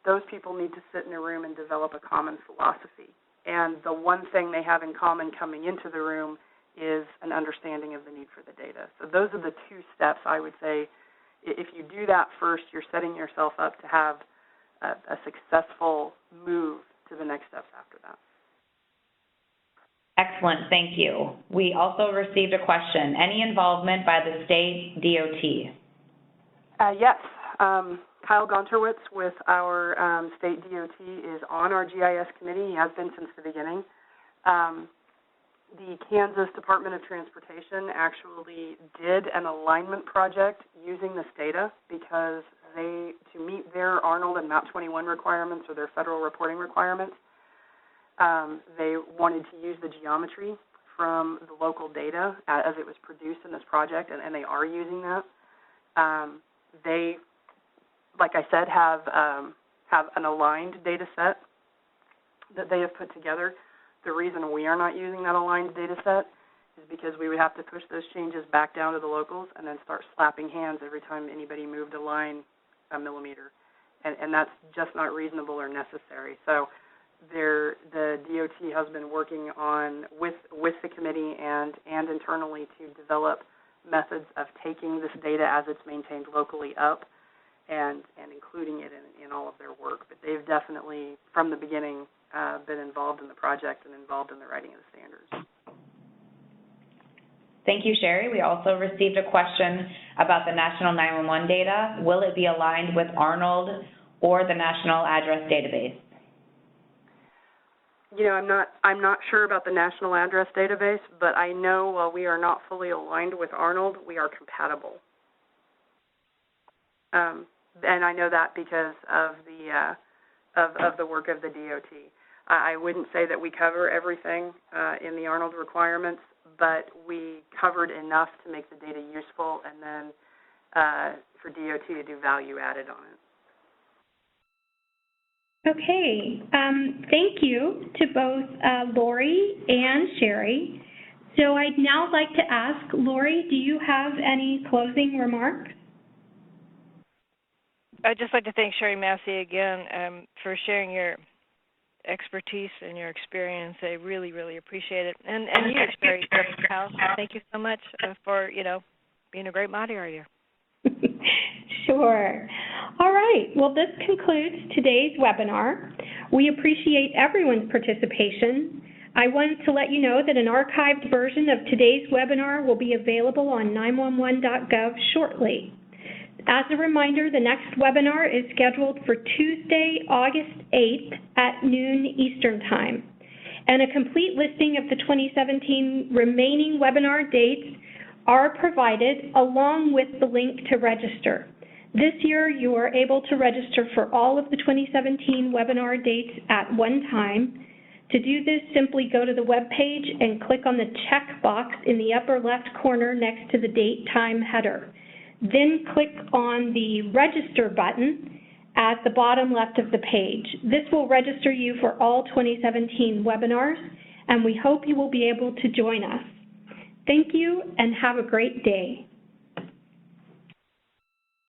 those people need to sit in a room and develop a common philosophy. And the one thing they have in common coming into the room is an understanding of the need for the data. So those are the 2 steps I would say. If you do that first, you're setting yourself up to have a successful move to the next steps after that. Excellent, thank you. We also received a question. Any involvement by the state DOT? Yes. Kyle Gonterwitz with our state DOT is on our GIS committee. He has been since the beginning. The Kansas Department of Transportation actually did an alignment project using this data because to meet their Arnold and MAP 21 requirements or their federal reporting requirements, they wanted to use the geometry from the local data as it was produced in this project, and they are using that. They, like I said, have an aligned data set that they have put together. The reason we are not using that aligned data set is because we would have to push those changes back down to the locals and then start slapping hands every time anybody moved a line a millimeter. And that's just not reasonable or necessary. So the DOT has been working on, with the committee and internally, to develop methods of taking this data as it's maintained locally up and including it in all of their work. But they've definitely, from the beginning, been involved in the project and involved in the writing of the standards. Thank you, Sherry. We also received a question about the National 911 data. Will it be aligned with Arnold or the National Address Database? You know, I'm not sure about the National Address Database, but I know while we are not fully aligned with Arnold, we are compatible. And I know that because of the work of the DOT. I wouldn't say that we cover everything in the Arnold requirements, but we covered enough to make the data useful, and then for DOT to do value added on it. Okay, thank you to both Laurie and Sherry. So I'd now like to ask, Laurie, do you have any closing remarks? I'd just like to thank Sherry Massey again for sharing your expertise and your experience. I really, really appreciate it. And you, Sherry, Kyle, thank you so much for, being a great moderator. Sure. All right. Well, this concludes today's webinar. We appreciate everyone's participation. I wanted to let you know that an archived version of today's webinar will be available on 911.gov shortly. As a reminder, the next webinar is scheduled for Tuesday, August 8th at noon Eastern Time. And a complete listing of the 2017 remaining webinar dates are provided along with the link to register. This year, you are able to register for all of the 2017 webinar dates at one time. To do this, simply go to the web page and click on the check box in the upper left corner next to the date time header. Then click on the register button at the bottom left of the page. This will register you for all 2017 webinars, and we hope you will be able to join us. Thank you and have a great day.